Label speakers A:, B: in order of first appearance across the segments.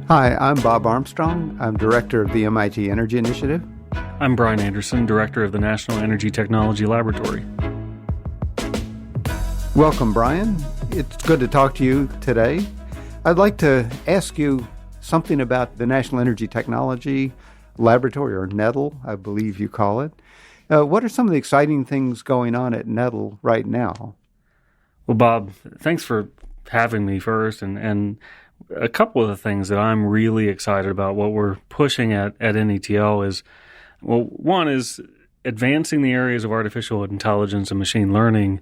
A: Hi, I'm Bob Armstrong. I'm director of the MIT Energy Initiative.
B: I'm Brian Anderson, director of the National Energy Technology Laboratory.
A: Welcome, Brian. It's good to talk to you today. I'd like to ask you something about the National Energy Technology Laboratory, or NETL, I believe you call it. What are some of the exciting things going on at NETL right now?
B: Well, Bob, thanks for having me first. And a couple of the things that I'm really excited about, what we're pushing at NETL is, well, one is advancing the areas of artificial intelligence and machine learning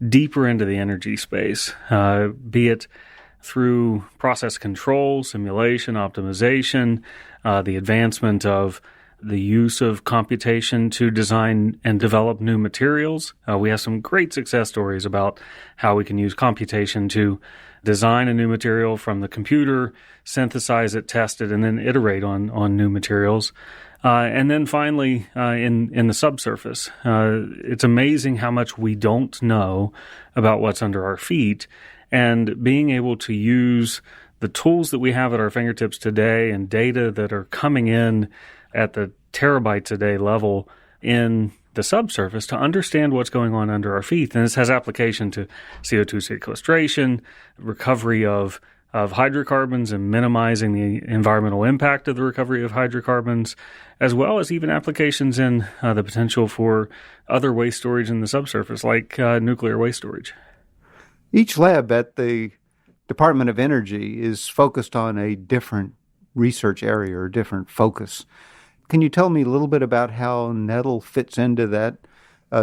B: deeper into the energy space, be it through process control, simulation, optimization, the advancement of the use of computation to design and develop new materials. We have some great success stories about how we can use computation to design a new material from the computer, synthesize it, test it, and then iterate on new materials. And then finally, in the subsurface, it's amazing how much we don't know about what's under our feet, and being able to use the tools that we have at our fingertips today and data that are coming in at the terabytes a day level in the subsurface to understand what's going on under our feet. And this has application to CO2 sequestration, recovery of hydrocarbons and minimizing the environmental impact of the recovery of hydrocarbons, as well as even applications in the potential for other waste storage in the subsurface, like nuclear waste storage.
A: Each lab at the Department of Energy is focused on a different research area or different focus. Can you tell me a little bit about how NETL fits into that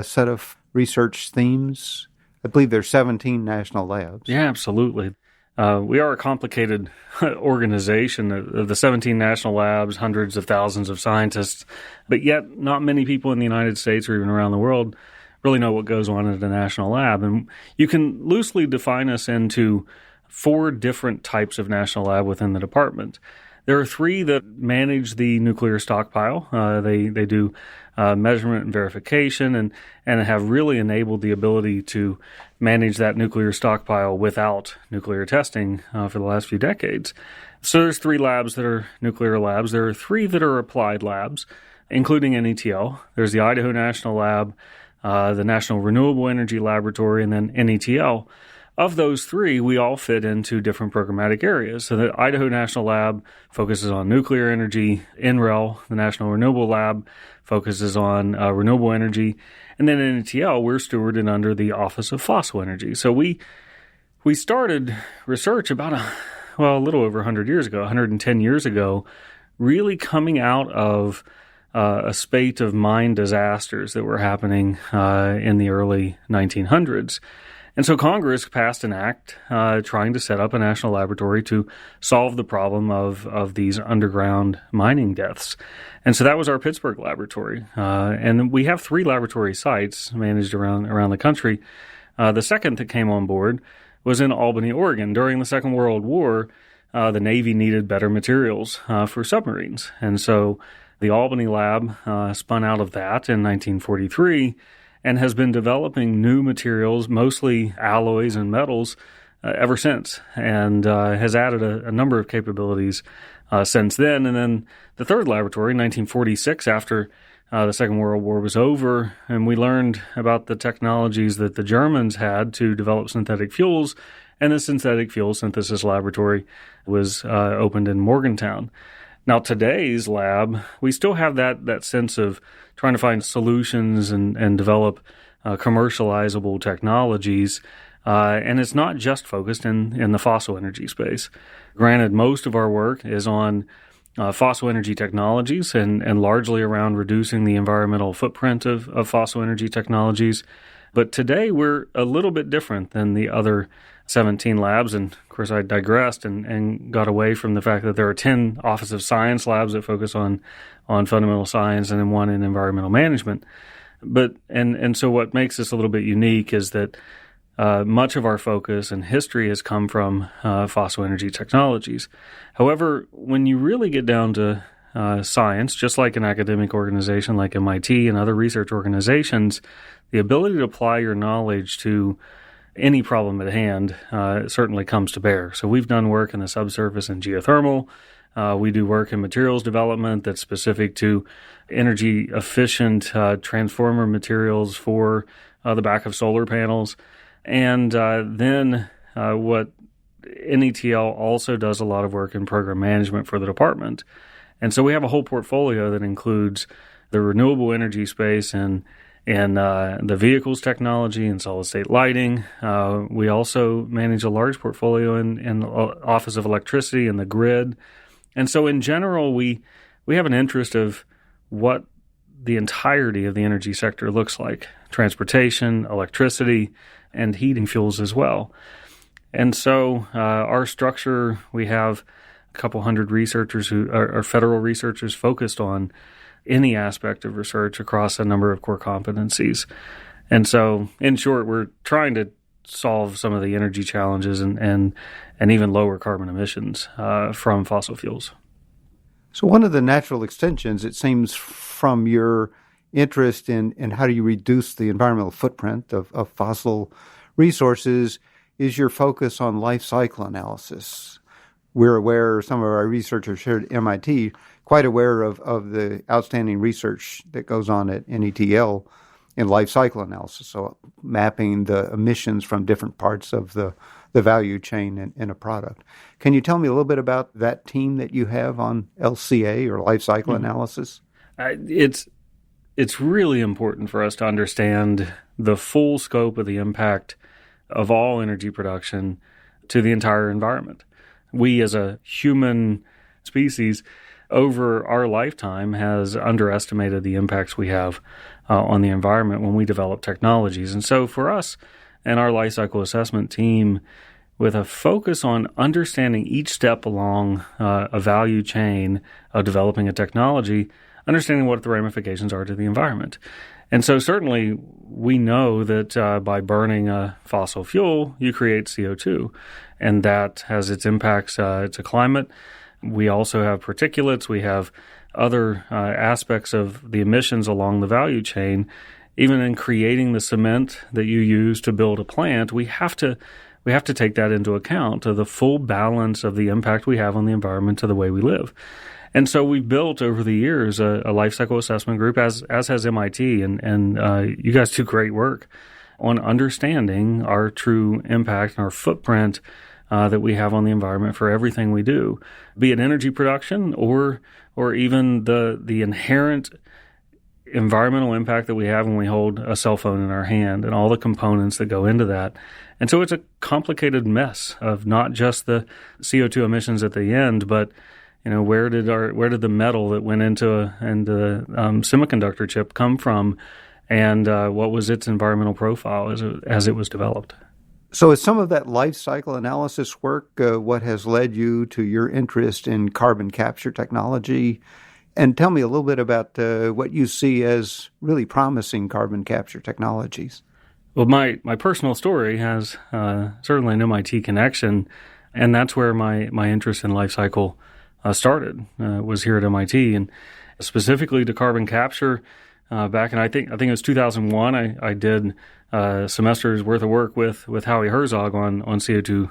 A: set of research themes? I believe there's 17 national labs.
B: Yeah, absolutely. We are a complicated organization of the 17 national labs, hundreds of thousands of scientists, but yet not many people in the United States or even around the world really know what goes on at a national lab. And you can loosely define us into 4 different types of national lab within the department. There are 3 that manage the nuclear stockpile. They do measurement and verification and have really enabled the ability to manage that nuclear stockpile without nuclear testing for the last few decades. So there's 3 labs that are nuclear labs. There are 3 that are applied labs, including NETL. There's the Idaho National Lab, the National Renewable Energy Laboratory, and then NETL. Of those 3, we all fit into different programmatic areas. So the Idaho National Lab focuses on nuclear energy. NREL, the National Renewable Lab, focuses on renewable energy. And then in NETL, we're stewarded under the Office of Fossil Energy. So we started research about a little over 100 years ago, 110 years ago, really coming out of a spate of mine disasters that were happening in the early 1900s. And so Congress passed an act trying to set up a national laboratory to solve the problem of these underground mining deaths. And so that was our Pittsburgh laboratory. And we have 3 laboratory sites managed around the country. The second that came on board was in Albany, Oregon. During the Second World War, the Navy needed better materials for submarines. And so the Albany lab spun out of that in 1943 and has been developing new materials, mostly alloys and metals, ever since, and has added a number of capabilities since then. And then the third laboratory, in 1946, after the Second World War was over, and we learned about the technologies that the Germans had to develop synthetic fuels, and the Synthetic Fuel Synthesis Laboratory was opened in Morgantown. Now, today's lab, we still have that sense of trying to find solutions and develop commercializable technologies, and it's not just focused in the fossil energy space. Granted, most of our work is on fossil energy technologies and largely around reducing the environmental footprint of fossil energy technologies. But today, we're a little bit different than the other 17 labs, and of course I digressed and got away from the fact that there are 10 Office of Science labs that focus on fundamental science and then 1 in environmental management. But and so what makes this a little bit unique is that much of our focus and history has come from fossil energy technologies. However, when you really get down to science, just like an academic organization like MIT and other research organizations, the ability to apply your knowledge to any problem at hand certainly comes to bear. So we've done work in the subsurface and geothermal. We do work in materials development that's specific to energy efficient transformer materials for the back of solar panels. And then what NETL also does a lot of work in program management for the department. And so we have a whole portfolio that includes the renewable energy space and the vehicles technology and solid state lighting. We also manage a large portfolio in the Office of Electricity and the grid. And so in general, we have an interest of what the entirety of the energy sector looks like: transportation, electricity, and heating fuels as well. And so our structure, we have a couple hundred researchers who are federal researchers focused on any aspect of research across a number of core competencies. And so, in short, we're trying to solve some of the energy challenges and even lower carbon emissions from fossil fuels.
A: So one of the natural extensions, it seems, from your interest in how do you reduce the environmental footprint of fossil resources is your focus on life cycle analysis. We're aware, some of our researchers here at MIT, quite aware of the outstanding research that goes on at NETL in life cycle analysis, so mapping the emissions from different parts of the value chain in a product. Can you tell me a little bit about that team that you have on LCA or life cycle analysis?
B: It's really important for us to understand the full scope of the impact of all energy production to the entire environment. We as a human species over our lifetime has underestimated the impacts we have on the environment when we develop technologies. And so for us and our life cycle assessment team, with a focus on understanding each step along a value chain of developing a technology, understanding what the ramifications are to the environment. And so certainly we know that by burning a fossil fuel, you create CO2, and that has its impacts to climate. We also have particulates. We have other aspects of the emissions along the value chain. Even in creating the cement that you use to build a plant, we have to take that into account, to the full balance of the impact we have on the environment to the way we live. And so we've built over the years a life cycle assessment group, as has MIT, and you guys do great work on understanding our true impact and our footprint that we have on the environment for everything we do, be it energy production or even the inherent environmental impact that we have when we hold a cell phone in our hand and all the components that go into that. And so it's a complicated mess of not just the CO2 emissions at the end, but where did the metal that went into the semiconductor chip come from, and what was its environmental profile as it was developed?
A: So is some of that life cycle analysis work what has led you to your interest in carbon capture technology? And tell me a little bit about what you see as really promising carbon capture technologies.
B: Well, my personal story has certainly an MIT connection, and that's where my interest in life cycle started, was here at MIT, and specifically to carbon capture. Back in I think it was 2001, I did a semester's worth of work with Howie Herzog on CO2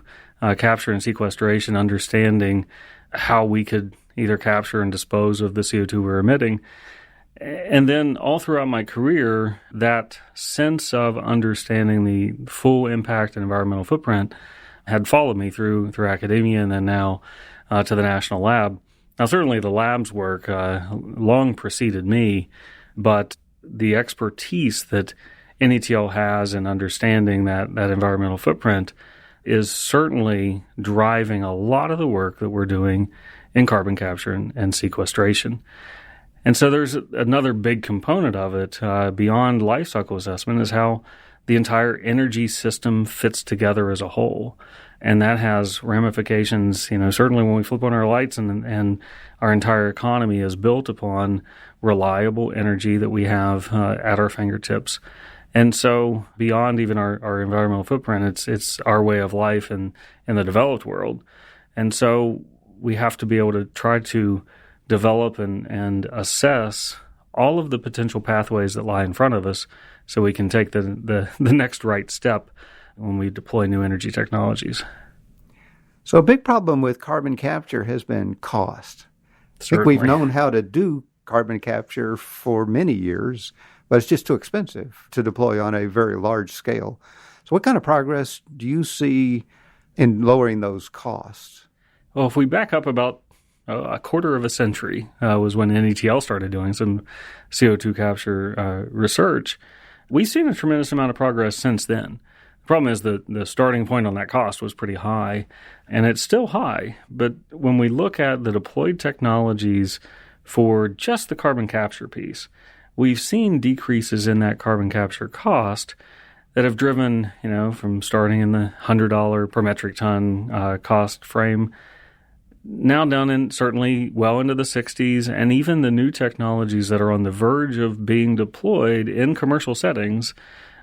B: capture and sequestration, understanding how we could either capture and dispose of the CO2 we're emitting. And then all throughout my career, that sense of understanding the full impact and environmental footprint had followed me through academia and then now to the national lab. Now, certainly the lab's work long preceded me, but the expertise that NETL has in understanding that environmental footprint is certainly driving a lot of the work that we're doing in carbon capture and sequestration. And so there's another big component of it beyond life cycle assessment is how the entire energy system fits together as a whole. And that has ramifications, certainly when we flip on our lights and our entire economy is built upon reliable energy that we have at our fingertips. And so beyond even our environmental footprint, it's our way of life in the developed world. And so we have to be able to try to develop and assess all of the potential pathways that lie in front of us so we can take the next right step when we deploy new energy technologies.
A: So a big problem with carbon capture has been cost. I think we've known how to do carbon capture for many years, but it's just too expensive to deploy on a very large scale. So what kind of progress do you see in lowering those costs?
B: Well, if we back up about a quarter of a century was when NETL started doing some CO2 capture research, we've seen a tremendous amount of progress since then. The problem is that the starting point on that cost was pretty high, and it's still high. But when we look at the deployed technologies for just the carbon capture piece, we've seen decreases in that carbon capture cost that have driven, from starting in the $100 per metric ton cost frame, now down in certainly well into the 60s, and even the new technologies that are on the verge of being deployed in commercial settings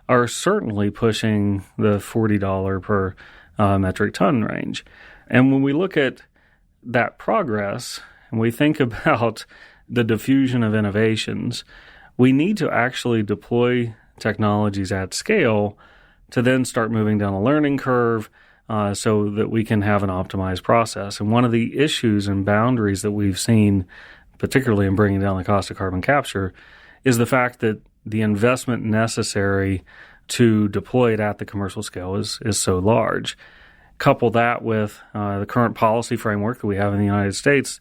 B: are certainly pushing the $40 per metric ton range. And when we look at that progress and we think about the diffusion of innovations, we need to actually deploy technologies at scale to then start moving down a learning curve so that we can have an optimized process. And one of the issues and boundaries that we've seen, particularly in bringing down the cost of carbon capture, is the fact that the investment necessary to deploy it at the commercial scale is so large. Couple that with the current policy framework that we have in the United States.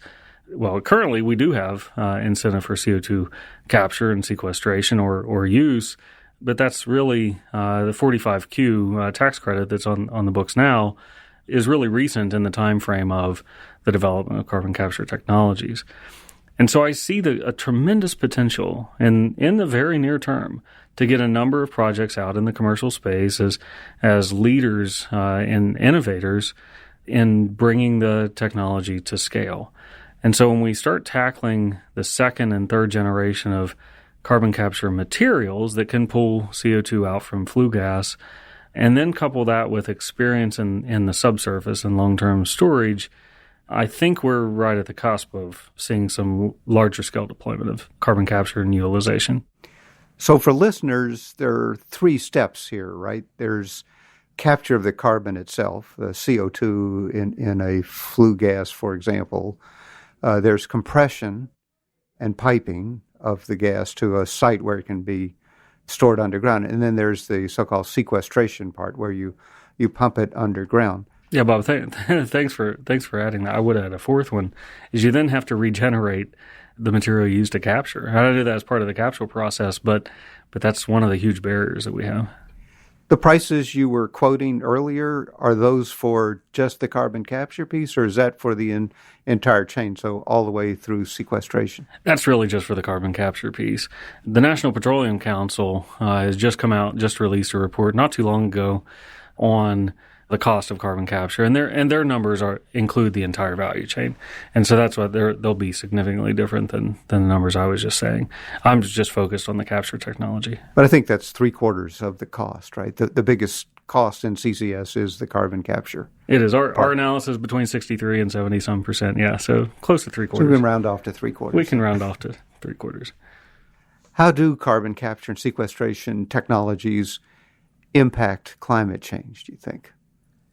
B: Well, currently we do have incentive for CO2 capture and sequestration or use, but that's really the 45Q tax credit that's on the books now is really recent in the time frame of the development of carbon capture technologies. And so I see a tremendous potential in the very near term to get a number of projects out in the commercial space as leaders and innovators in bringing the technology to scale. And so when we start tackling the second and third generation of carbon capture materials that can pull CO2 out from flue gas, and then couple that with experience in the subsurface and long-term storage, I think we're right at the cusp of seeing some larger scale deployment of carbon capture and utilization.
A: So for listeners, there are three steps here, right? There's capture of the carbon itself, the CO2 in a flue gas, for example. There's compression and piping of the gas to a site where it can be stored underground. And then there's the so-called sequestration part where you pump it underground.
B: Yeah, Bob, thanks for adding that. I would add a fourth one, is you then have to regenerate the material used to capture. I do that as part of the capture process, but that's one of the huge barriers that we have.
A: The prices you were quoting earlier, are those for just the carbon capture piece, or is that for the entire chain, so all the way through sequestration?
B: That's really just for the carbon capture piece. The National Petroleum Council has just released a report not too long ago on the cost of carbon capture, and their numbers include the entire value chain, and so that's why they'll be significantly different than the numbers I was just saying. I'm just focused on the capture technology.
A: But I think that's 3/4 of the cost, right? The biggest cost in CCS is the carbon capture.
B: It is our analysis between 63 and 70 some percent. Yeah, so close to 3/4.
A: So we can round off to 3/4.
B: We can round off to 3/4.
A: How do carbon capture and sequestration technologies impact climate change, do you think?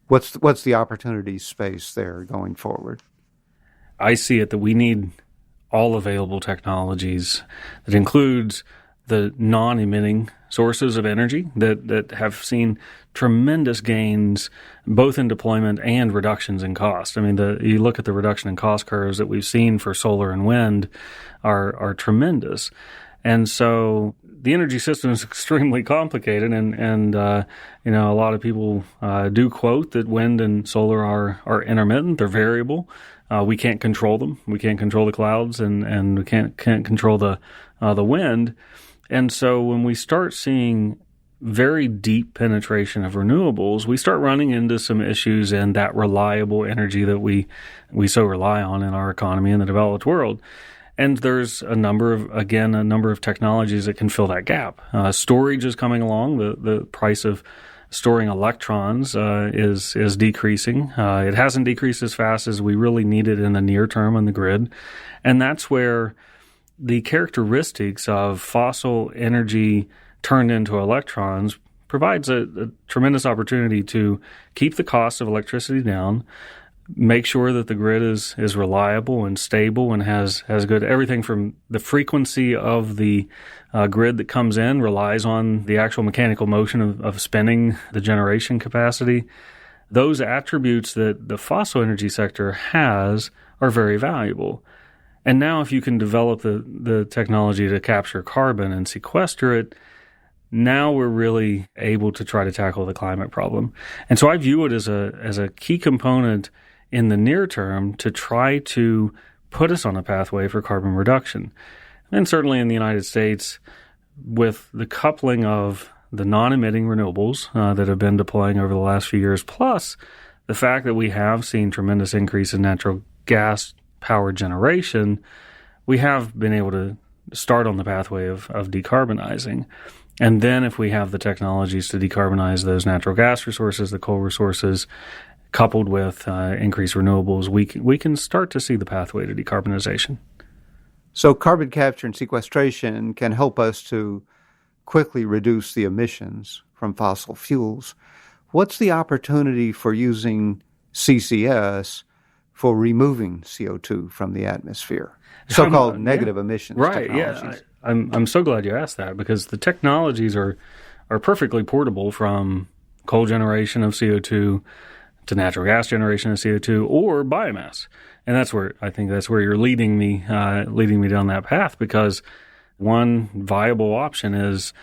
A: What's the opportunity space there going forward?
B: I see it that we need all available technologies that includes the non-emitting sources of energy that have seen tremendous gains both in deployment and reductions in cost. I mean, you look at the reduction in cost curves that we've seen for solar and wind are tremendous. And so the energy system is extremely complicated, and a lot of people do quote that wind and solar are intermittent. They're variable. We can't control them. We can't control the clouds, and we can't control the wind. And so when we start seeing very deep penetration of renewables, we start running into some issues in that reliable energy that we so rely on in our economy in the developed world. And there's a number of technologies that can fill that gap. Storage is coming along. The price of storing electrons is decreasing. It hasn't decreased as fast as we really need it in the near term on the grid. And that's where the characteristics of fossil energy turned into electrons provides a tremendous opportunity to keep the cost of electricity down, make sure that the grid is reliable and stable and has good everything from the frequency of the grid that comes in relies on the actual mechanical motion of spinning the generation capacity. Those attributes that the fossil energy sector has are very valuable. And now if you can develop the technology to capture carbon and sequester it, now we're really able to try to tackle the climate problem. And so I view it as a key component in the near term to try to put us on a pathway for carbon reduction. And certainly in the United States, with the coupling of the non-emitting renewables that have been deploying over the last few years, plus the fact that we have seen tremendous increase in natural gas power generation, we have been able to start on the pathway of decarbonizing. And then if we have the technologies to decarbonize those natural gas resources, the coal resources, coupled with increased renewables, we can start to see the pathway to decarbonization.
A: So carbon capture and sequestration can help us to quickly reduce the emissions from fossil fuels. What's the opportunity for using CCS for removing CO2 from the atmosphere? So-called negative emissions technologies.
B: Yeah. I'm so glad you asked that, because the technologies are perfectly portable from coal generation of CO2 to natural gas generation of CO2 or biomass. And that's where you're leading me down that path, because one viable option is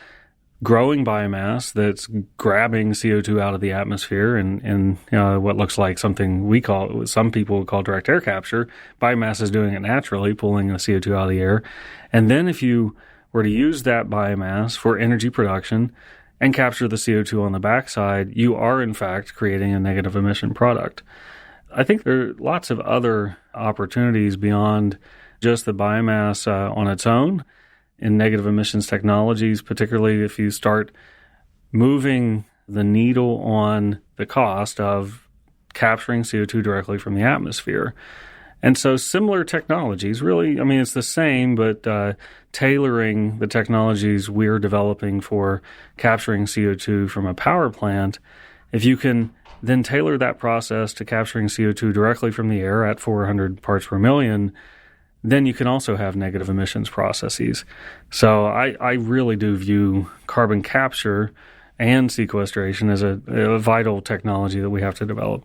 B: growing biomass that's grabbing CO2 out of the atmosphere and what looks like something some people would call direct air capture. Biomass is doing it naturally, pulling the CO2 out of the air. And then if you were to use that biomass for energy production and capture the CO2 on the backside, you are in fact creating a negative emission product. I think there are lots of other opportunities beyond just the biomass on its own in negative emissions technologies, particularly if you start moving the needle on the cost of capturing CO2 directly from the atmosphere. And so similar technologies, really, it's the same, but tailoring the technologies we're developing for capturing CO2 from a power plant, if you can then tailor that process to capturing CO2 directly from the air at 400 parts per million, then you can also have negative emissions processes. So I really do view carbon capture and sequestration as a vital technology that we have to develop.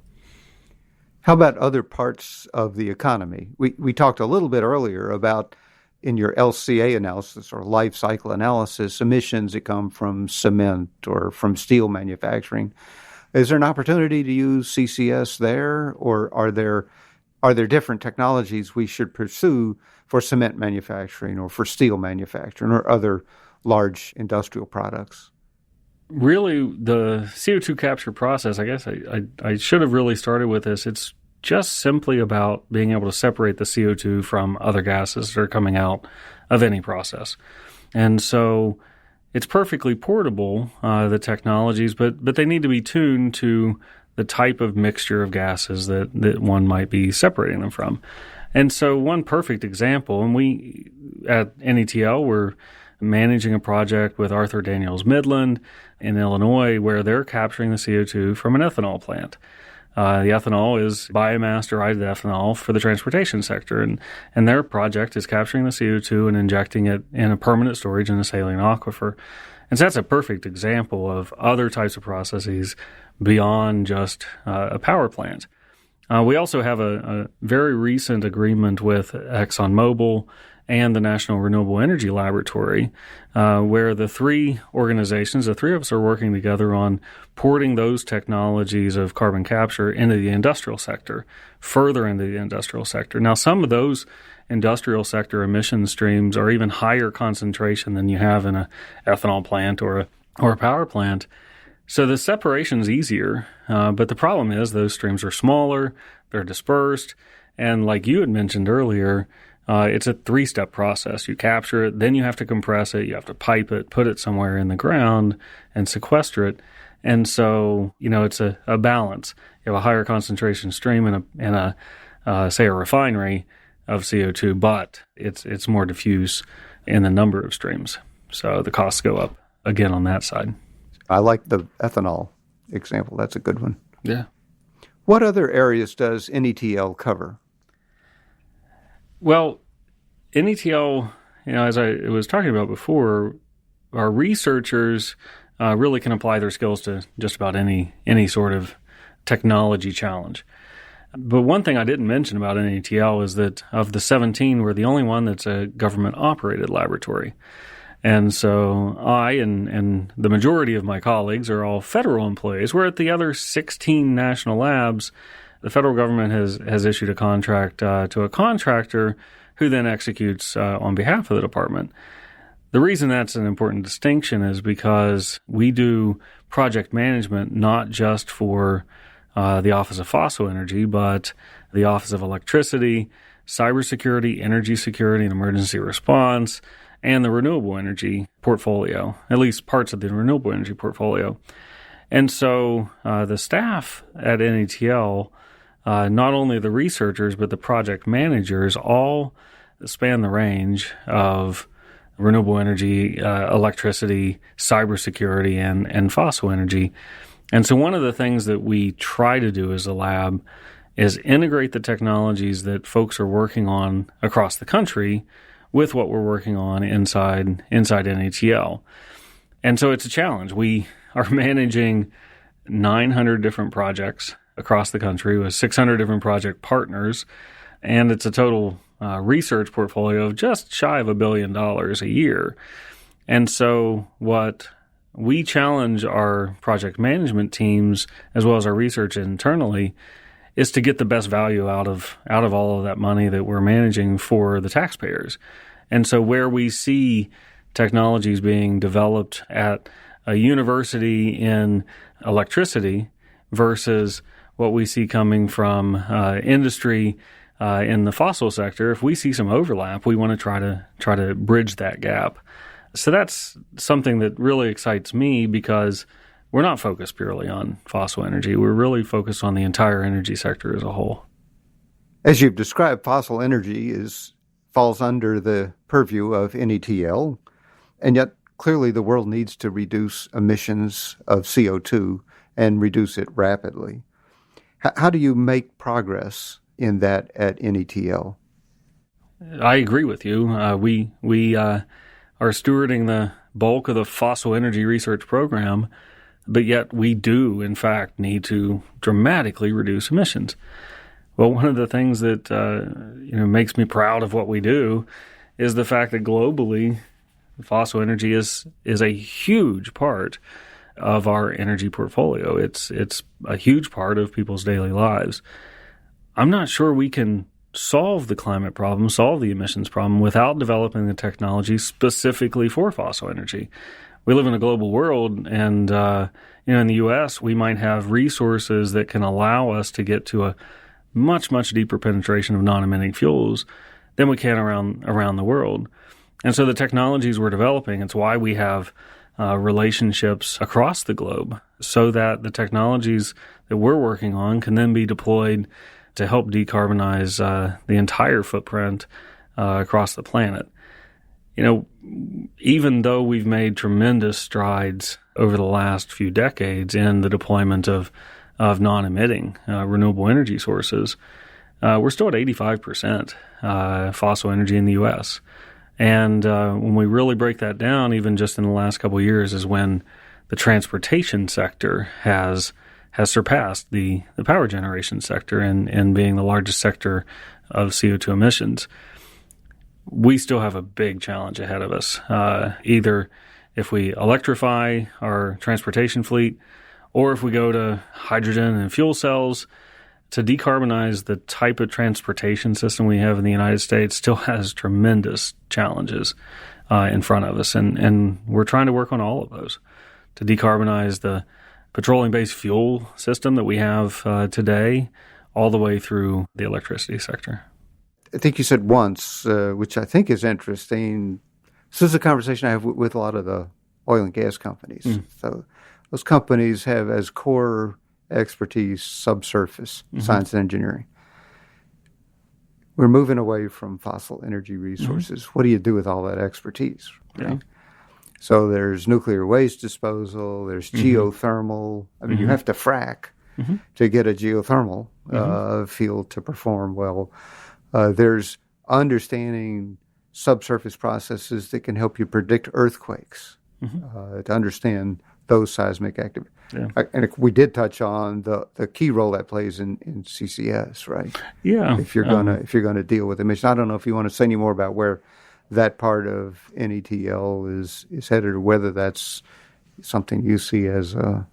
A: How about other parts of the economy? We talked a little bit earlier about, in your LCA analysis or life cycle analysis, emissions that come from cement or from steel manufacturing. Is there an opportunity to use CCS there, or are there different technologies we should pursue for cement manufacturing or for steel manufacturing or other large industrial products?
B: Really, the CO2 capture process, I guess I should have really started with this. It's just simply about being able to separate the CO2 from other gases that are coming out of any process. And so it's perfectly portable, the technologies, but they need to be tuned to the type of mixture of gases that one might be separating them from. And so one perfect example, and we at NETL, we're managing a project with Arthur Daniels Midland in Illinois where they're capturing the CO2 from an ethanol plant. The ethanol is biomass-derived ethanol for the transportation sector, and their project is capturing the CO2 and injecting it in a permanent storage in a saline aquifer. And so that's a perfect example of other types of processes beyond just a power plant. We also have a very recent agreement with ExxonMobil and the National Renewable Energy Laboratory, where the three organizations, the three of us, are working together on porting those technologies of carbon capture into the industrial sector, further into the industrial sector. Now, some of those industrial sector emission streams are even higher concentration than you have in an ethanol plant or a power plant. So the separation is easier, but the problem is those streams are smaller, they're dispersed, and like you had mentioned earlier, it's a three-step process. You capture it, then you have to compress it, you have to pipe it, put it somewhere in the ground, and sequester it. And so, it's a balance. You have a higher concentration stream in a say, a refinery of CO2, but it's more diffuse in the number of streams. So the costs go up again on that side.
A: I like the ethanol example. That's a good one.
B: Yeah.
A: What other areas does NETL cover?
B: Well, NETL, as I was talking about before, our researchers really can apply their skills to just about any sort of technology challenge. But one thing I didn't mention about NETL is that of the 17, we're the only one that's a government-operated laboratory. And so I and the majority of my colleagues are all federal employees. We're at the other 16 national labs. The federal government has issued a contract to a contractor who then executes on behalf of the department. The reason that's an important distinction is because we do project management not just for the Office of Fossil Energy, but the Office of Electricity, Cybersecurity, Energy Security, and Emergency Response, and the renewable energy portfolio, at least parts of the renewable energy portfolio. And so the staff at NETL, not only the researchers, but the project managers, all span the range of renewable energy, electricity, cybersecurity, and fossil energy. And so one of the things that we try to do as a lab is integrate the technologies that folks are working on across the country with what we're working on inside NETL. And so it's a challenge. We are managing 900 different projects across the country with 600 different project partners, and it's a total research portfolio of just shy of $1 billion a year. And so what we challenge our project management teams as well as our research internally is to get the best value out of all of that money that we're managing for the taxpayers. And so where we see technologies being developed at a university in electricity versus what we see coming from industry in the fossil sector, if we see some overlap, we want to try to bridge that gap. So that's something that really excites me because we're not focused purely on fossil energy. We're really focused on the entire energy sector as a whole.
A: As you've described, fossil energy falls under the purview of NETL, and yet clearly the world needs to reduce emissions of CO2 and reduce it rapidly. How do you make progress in that at NETL?
B: I agree with you. We are stewarding the bulk of the fossil energy research program, but yet we do, in fact, need to dramatically reduce emissions. Well, one of the things that makes me proud of what we do is the fact that globally, fossil energy is a huge part of our energy portfolio. It's a huge part of people's daily lives. I'm not sure we can solve the climate problem, solve the emissions problem without developing the technology specifically for fossil energy. We live in a global world, and in the U.S., we might have resources that can allow us to get to a much, much deeper penetration of non-emitting fuels than we can around the world. And so the technologies we're developing, it's why we have relationships across the globe so that the technologies that we're working on can then be deployed to help decarbonize the entire footprint across the planet. Even though we've made tremendous strides over the last few decades in the deployment of non-emitting renewable energy sources, we're still at 85% fossil energy in the U.S. And when we really break that down, even just in the last couple of years, is when the transportation sector has surpassed the power generation sector in being the largest sector of CO2 emissions. We still have a big challenge ahead of us. Either if we electrify our transportation fleet or if we go to hydrogen and fuel cells, to decarbonize the type of transportation system we have in the United States still has tremendous challenges in front of us. And we're trying to work on all of those to decarbonize the petroleum-based fuel system that we have today all the way through the electricity sector.
A: I think you said once, which I think is interesting. This is a conversation I have with a lot of the oil and gas companies. So those companies have as core expertise subsurface science and engineering. We're moving away from fossil energy resources. What do you do with all that expertise? Right? So there's nuclear waste disposal, there's geothermal. I mean, you have to frack to get a geothermal field to perform well. There's understanding subsurface processes that can help you predict earthquakes, to understand those seismic activity. Yeah. And we did touch on the key role that plays in CCS, right?
B: Yeah.
A: If you're gonna deal with emissions, I don't know if you want to say any more about where that part of NETL is headed, or whether that's something you see as a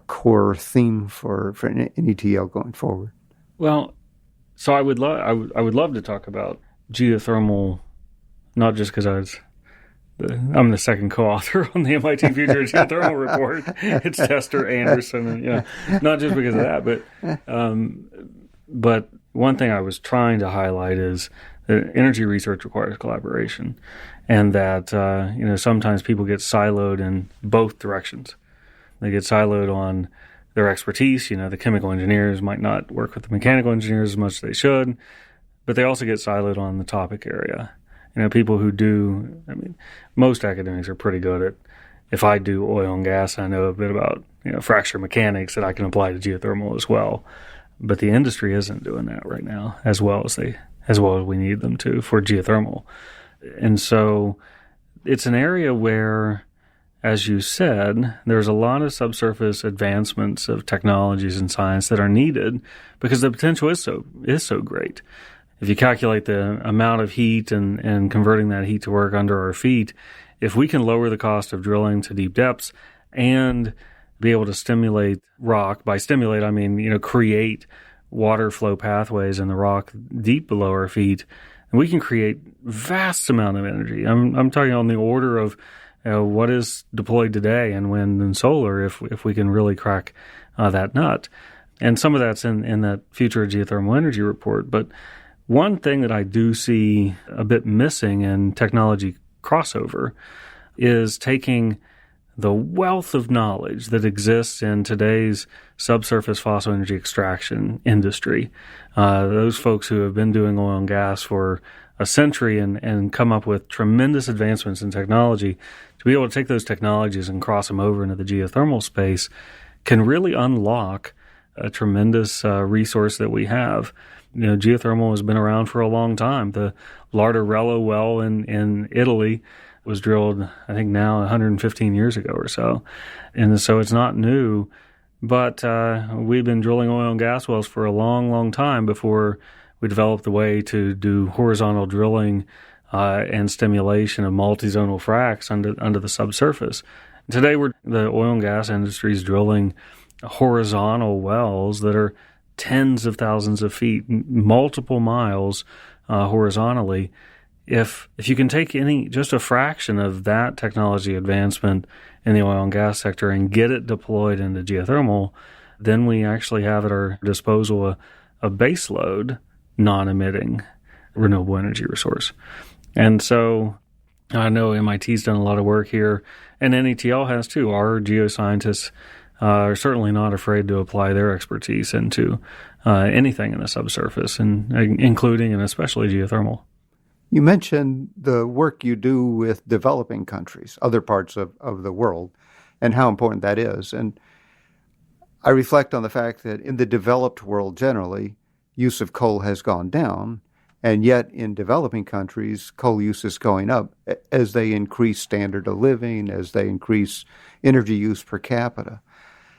A: core theme for NETL going forward.
B: Well, so I would love to talk about geothermal, not just because I'm the second co-author on the MIT Future Geothermal Report. It's Tester, Anderson, and not just because of that, but one thing I was trying to highlight is that energy research requires collaboration, and that sometimes people get siloed in both directions. They get siloed on their expertise. The chemical engineers might not work with the mechanical engineers as much as they should, but they also get siloed on the topic area. People who do, most academics are pretty good at, if I do oil and gas, I know a bit about, fracture mechanics that I can apply to geothermal as well. But the industry isn't doing that right now as well as we need them to for geothermal. And so it's an area where, as you said, there's a lot of subsurface advancements of technologies and science that are needed because the potential is so great. If you calculate the amount of heat and converting that heat to work under our feet, if we can lower the cost of drilling to deep depths and be able to stimulate rock, by stimulate I mean create water flow pathways in the rock deep below our feet, and we can create vast amount of energy. I'm talking on the order of what is deployed today in wind and solar if we can really crack that nut. And some of that's in that Future Geothermal Energy Report, but one thing that I do see a bit missing in technology crossover is taking the wealth of knowledge that exists in today's subsurface fossil energy extraction industry. Those folks who have been doing oil and gas for a century and come up with tremendous advancements in technology, to be able to take those technologies and cross them over into the geothermal space can really unlock a tremendous resource that we have. Geothermal has been around for a long time. The Larderello well in Italy was drilled, I think now 115 years ago or so. And so it's not new, but we've been drilling oil and gas wells for a long, long time before we developed the way to do horizontal drilling and stimulation of multi-zonal fracs under the subsurface. Today, the oil and gas industry is drilling horizontal wells that are tens of thousands of feet, multiple miles horizontally. If you can take just a fraction of that technology advancement in the oil and gas sector and get it deployed into geothermal, then we actually have at our disposal a baseload, non-emitting renewable energy resource. And so I know MIT's done a lot of work here, and NETL has too. Our geoscientists are certainly not afraid to apply their expertise into anything in the subsurface, and including and especially geothermal.
A: You mentioned the work you do with developing countries, other parts of the world, and how important that is. And I reflect on the fact that in the developed world generally, use of coal has gone down, and yet in developing countries, coal use is going up as they increase standard of living, as they increase energy use per capita.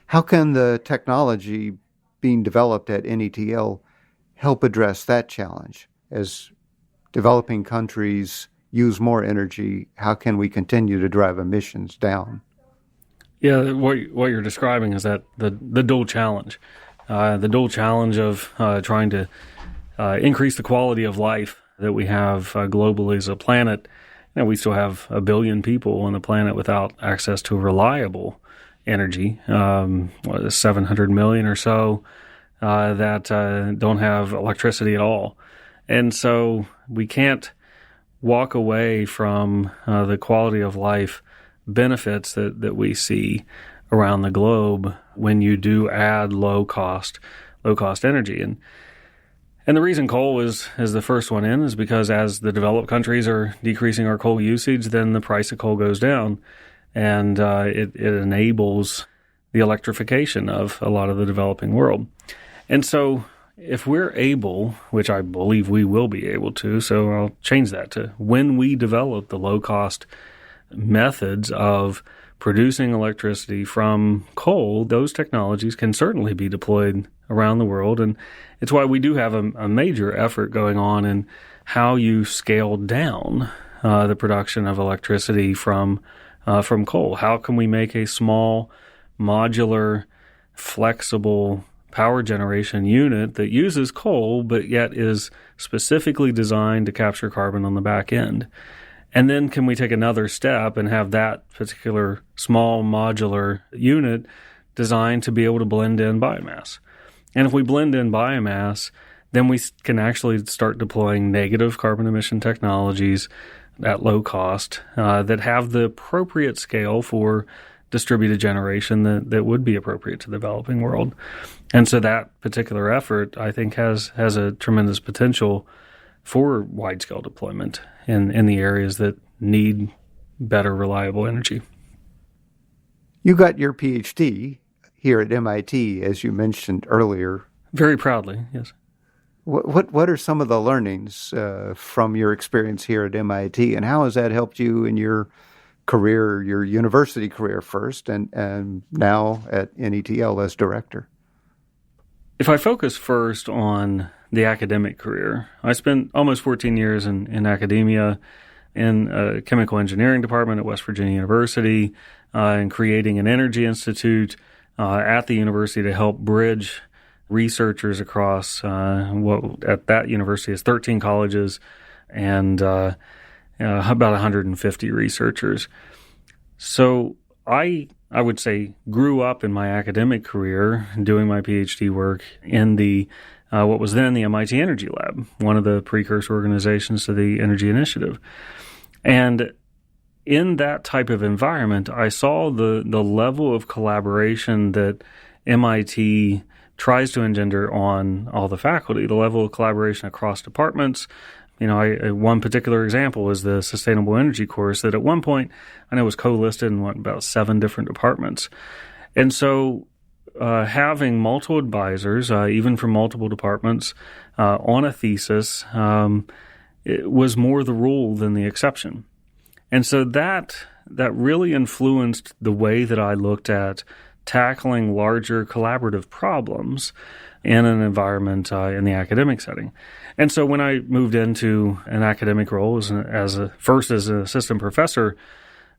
A: How can the technology being developed at NETL help address that challenge? As developing countries use more energy, how can we continue to drive emissions down?
B: Yeah, what you're describing is that the dual challenge. The dual challenge of trying to increase the quality of life that we have globally as a planet. We still have 1 billion people on the planet without access to reliable energy, 700 million or so that don't have electricity at all. And so we can't walk away from the quality of life benefits that we see around the globe when you do add low cost energy. And the reason coal is the first one in is because as the developed countries are decreasing our coal usage, then the price of coal goes down, and it enables the electrification of a lot of the developing world. And so if we're able, which I believe we will be able to, so I'll change that to when we develop the low-cost methods of producing electricity from coal, those technologies can certainly be deployed around the world. And it's why we do have a major effort going on in how you scale down the production of electricity from coal. How can we make a small, modular, flexible power generation unit that uses coal but yet is specifically designed to capture carbon on the back end? And then can we take another step and have that particular small modular unit designed to be able to blend in biomass? And if we blend in biomass, then we can actually start deploying negative carbon emission technologies at low cost that have the appropriate scale for distributed generation that would be appropriate to the developing world. And so that particular effort, I think, has a tremendous potential for wide-scale deployment in the areas that need better, reliable energy.
A: You got your PhD here at MIT, as you mentioned earlier.
B: Very proudly, yes.
A: What are some of the learnings from your experience here at MIT, and how has that helped you in your career, your university career first, and now at NETL as director?
B: If I focus first on the academic career, I spent almost 14 years in academia in a chemical engineering department at West Virginia University and creating an energy institute at the university to help bridge researchers across what at that university is 13 colleges and about 150 researchers. So I would say grew up in my academic career doing my PhD work in the what was then the MIT Energy Lab, one of the precursor organizations to the Energy Initiative. And in that type of environment, I saw the level of collaboration that MIT tries to engender on all the faculty, the level of collaboration across departments. You know, one particular example is the Sustainable Energy course that at one point I know was co-listed in about 7 different departments. And so having multiple advisors, even from multiple departments, on a thesis, it was more the rule than the exception. And so that really influenced the way that I looked at tackling larger collaborative problems in an environment in the academic setting. And so when I moved into an academic role as an assistant professor,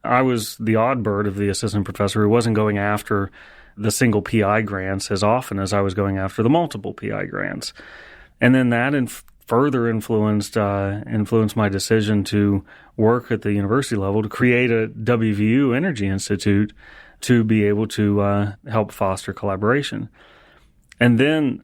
B: I was the odd bird of the assistant professor who wasn't going after the SinglePI grants as often as I was going after the MultiplePI grants. And then that further influenced my decision to work at the university level to create a WVU Energy Institute to be able to help foster collaboration. And then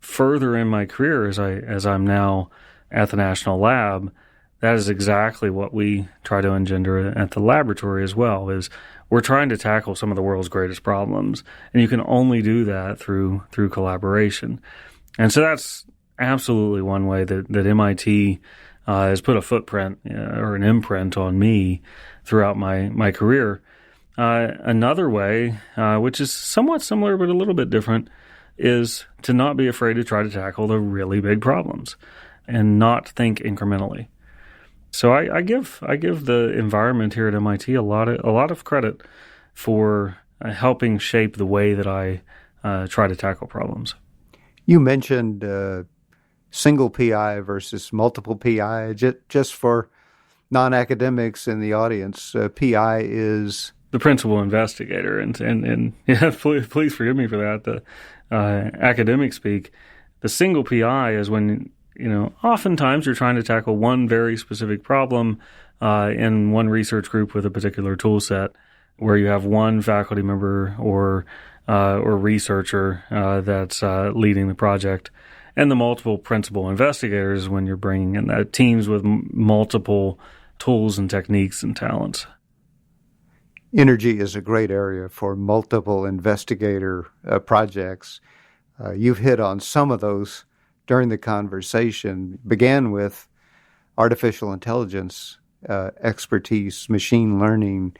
B: further in my career, as I'm now at the National Lab, that is exactly what we try to engender at the laboratory as well, is we're trying to tackle some of the world's greatest problems, and you can only do that through collaboration. And so that's absolutely one way that MIT has put a footprint or an imprint on me throughout my career. Another way, which is somewhat similar but a little bit different, is to not be afraid to try to tackle the really big problems and not think incrementally. So I give the environment here at MIT a lot of credit for helping shape the way that I try to tackle problems.
A: You mentioned SinglePI versus MultiplePI. Just for non-academics in the audience, PI is
B: the principal investigator, and yeah, please forgive me for that. The academic speak, the SinglePI is when oftentimes you're trying to tackle one very specific problem in one research group with a particular tool set, where you have one faculty member or researcher that's leading the project, and the multiple principal investigators when you're bringing in teams with multiple tools and techniques and talents.
A: Energy is a great area for multiple investigator projects. You've hit on some of those during the conversation began with artificial intelligence, expertise, machine learning,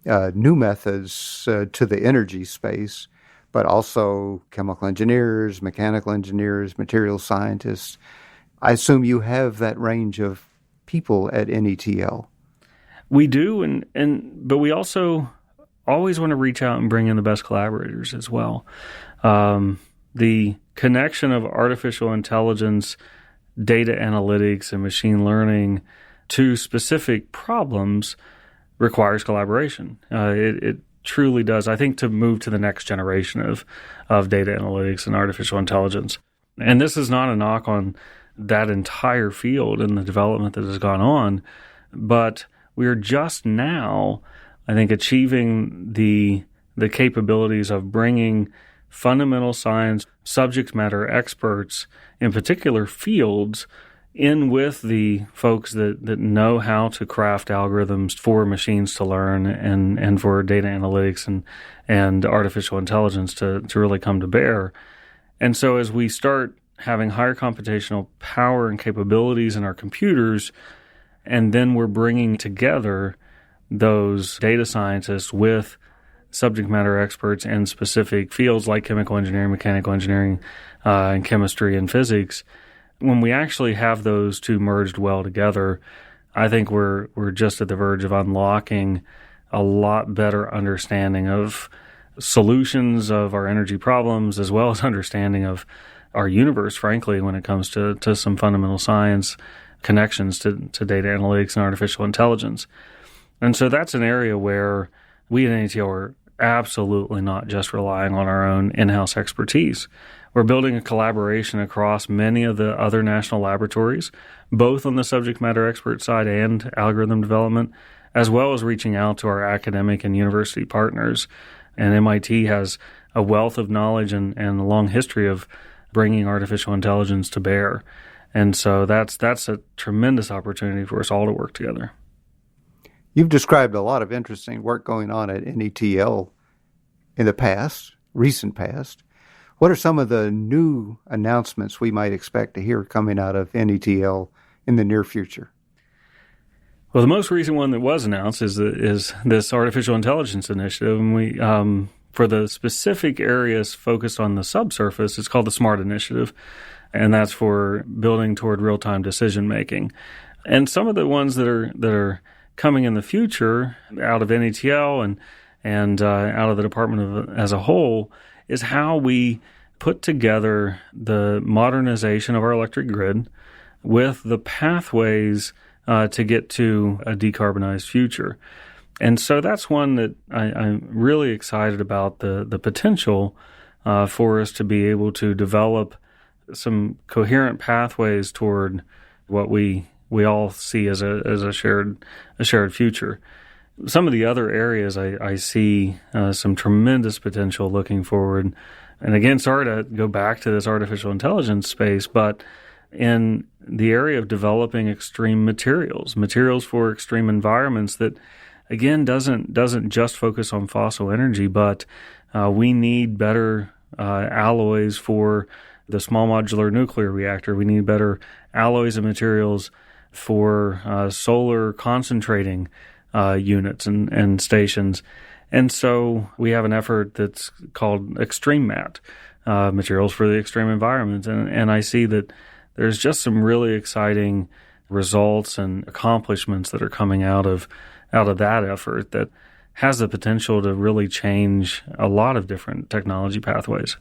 A: new methods to the energy space, but also chemical engineers, mechanical engineers, material scientists. I assume you have that range of people at NETL.
B: We do, but we also always want to reach out and bring in the best collaborators as well. The connection of artificial intelligence, data analytics, and machine learning to specific problems requires collaboration. It truly does, I think, to move to the next generation of data analytics and artificial intelligence. And this is not a knock on that entire field and the development that has gone on, but we are just now, I think, achieving the capabilities of bringing fundamental science subject matter experts in particular fields in with the folks that know how to craft algorithms for machines to learn and for data analytics and artificial intelligence to really come to bear. And so as we start having higher computational power and capabilities in our computers, and then we're bringing together those data scientists with subject matter experts in specific fields like chemical engineering, mechanical engineering, and chemistry and physics. When we actually have those two merged well together, I think we're just at the verge of unlocking a lot better understanding of solutions of our energy problems, as well as understanding of our universe, frankly, when it comes to some fundamental science connections to data analytics and artificial intelligence. And so that's an area where we at NETL are absolutely not just relying on our own in-house expertise. We're building a collaboration across many of the other national laboratories, both on the subject matter expert side and algorithm development, as well as reaching out to our academic and university partners. And MIT has a wealth of knowledge and a long history of bringing artificial intelligence to bear. And so that's a tremendous opportunity for us all to work together.
A: You've described a lot of interesting work going on at NETL in the recent past. What are some of the new announcements we might expect to hear coming out of NETL in the near future?
B: Well, the most recent one that was announced is this artificial intelligence initiative, and we for the specific areas focused on the subsurface, it's called the SMART Initiative, and that's for building toward real-time decision making. And some of the ones that are coming in the future out of NETL and out of the department as a whole is how we put together the modernization of our electric grid with the pathways to get to a decarbonized future. And so that's one that I'm really excited about the potential for us to be able to develop some coherent pathways toward what we all see as a shared future. Some of the other areas I see some tremendous potential looking forward. And again, sorry to go back to this artificial intelligence space, but in the area of developing extreme materials for extreme environments that, again, doesn't just focus on fossil energy, but we need better alloys for the small modular nuclear reactor. We need better alloys and materials for solar concentrating units and stations. And so we have an effort that's called Extreme Mat, materials for the extreme environment. And I see that there's just some really exciting results and accomplishments that are coming out of that effort that has the potential to really change a lot of different technology pathways.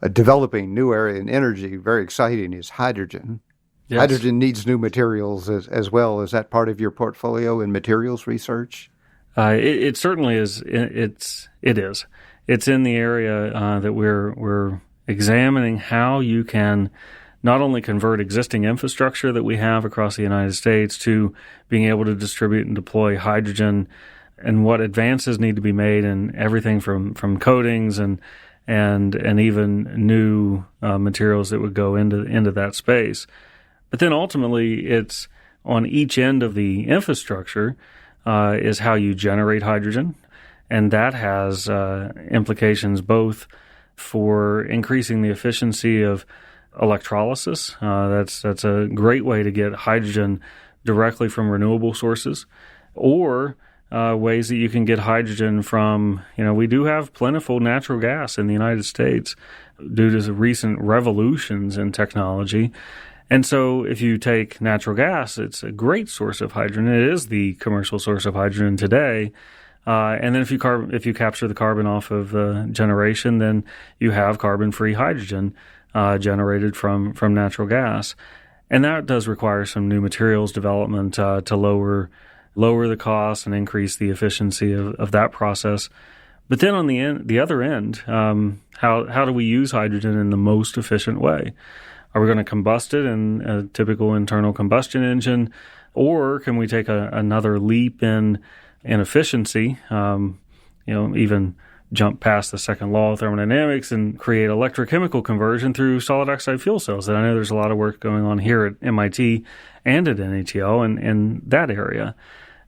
A: A developing new area in energy, very exciting, is hydrogen.
B: Yes.
A: Hydrogen needs new materials as well. Is that part of your portfolio in materials research?
B: It certainly is. It is. It's in the area that we're examining how you can not only convert existing infrastructure that we have across the United States to being able to distribute and deploy hydrogen, and what advances need to be made in everything from coatings and even new materials that would go into that space. But then ultimately, it's on each end of the infrastructure is how you generate hydrogen, and that has implications both for increasing the efficiency of electrolysis. That's a great way to get hydrogen directly from renewable sources, or ways that you can get hydrogen from, we do have plentiful natural gas in the United States due to the recent revolutions in technology. And so if you take natural gas, it's a great source of hydrogen. It is the commercial source of hydrogen today. And then if you capture the carbon off of the generation, then you have carbon-free hydrogen generated from natural gas. And that does require some new materials development to lower the cost and increase the efficiency of that process. But then on the other end, how do we use hydrogen in the most efficient way? Are we going to combust it in a typical internal combustion engine, or can we take another leap in efficiency? Even jump past the second law of thermodynamics and create electrochemical conversion through solid oxide fuel cells. And I know there's a lot of work going on here at MIT and at NATL in that area.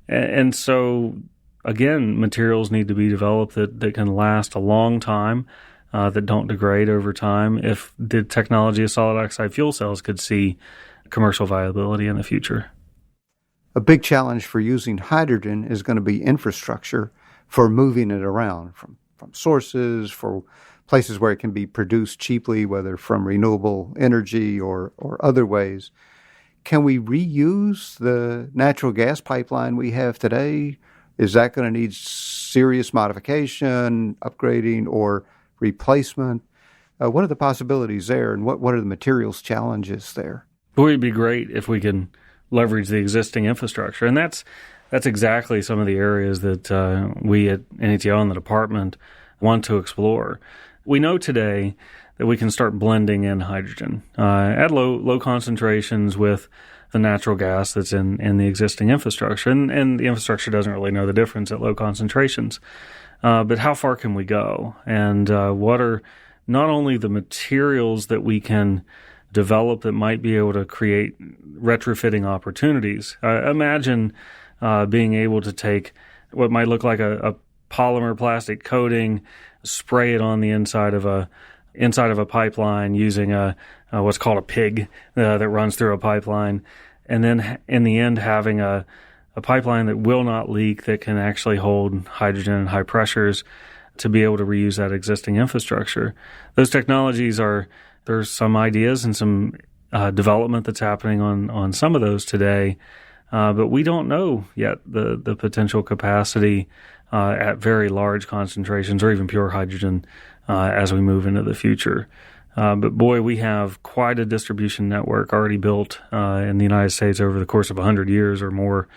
B: And so, again, materials need to be developed that can last a long time, that don't degrade over time, if the technology of solid oxide fuel cells could see commercial viability in the future.
A: A big challenge for using hydrogen is going to be infrastructure for moving it around from sources, for places where it can be produced cheaply, whether from renewable energy or other ways. Can we reuse the natural gas pipeline we have today? Is that going to need serious modification, upgrading, or replacement? What are the possibilities there, and what are the materials challenges there?
B: Boy, it'd be great if we can leverage the existing infrastructure, and that's exactly some of the areas that we at NATL and the department want to explore. We know today that we can start blending in hydrogen at low concentrations with the natural gas that's in the existing infrastructure, and the infrastructure doesn't really know the difference at low concentrations. But how far can we go? And what are not only the materials that we can develop that might be able to create retrofitting opportunities? Imagine being able to take what might look like a polymer plastic coating, spray it on the inside of a pipeline using what's called a pig that runs through a pipeline, and then in the end having a pipeline that will not leak, that can actually hold hydrogen at high pressures to be able to reuse that existing infrastructure. Those technologies there's some ideas and some development that's happening on some of those today, but we don't know yet the potential capacity at very large concentrations or even pure hydrogen as we move into the future. But boy, we have quite a distribution network already built in the United States over the course of 100 years or more,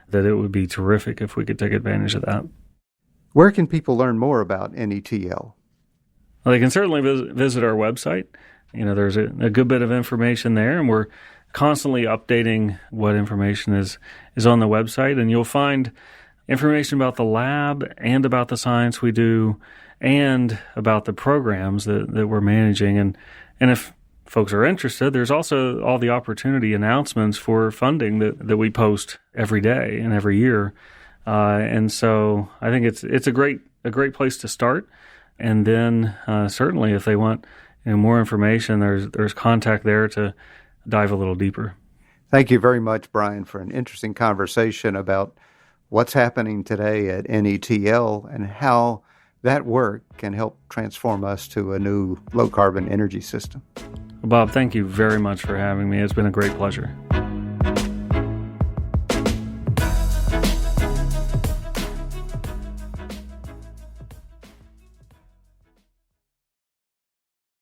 B: that it would be terrific if we could take advantage of that.
A: Where can people learn more about NETL?
B: Well, they can certainly visit our website. There's a good bit of information there, and we're constantly updating what information is on the website. And you'll find information about the lab and about the science we do and about the programs that we're managing. And if folks are interested, there's also all the opportunity announcements for funding that we post every day and every year. And so I think it's a great place to start. And then certainly if they want more information, there's contact there to dive a little deeper.
A: Thank you very much, Brian, for an interesting conversation about what's happening today at NETL and how that work can help transform us to a new low-carbon energy system.
B: Bob, thank you very much for having me. It's been a great pleasure.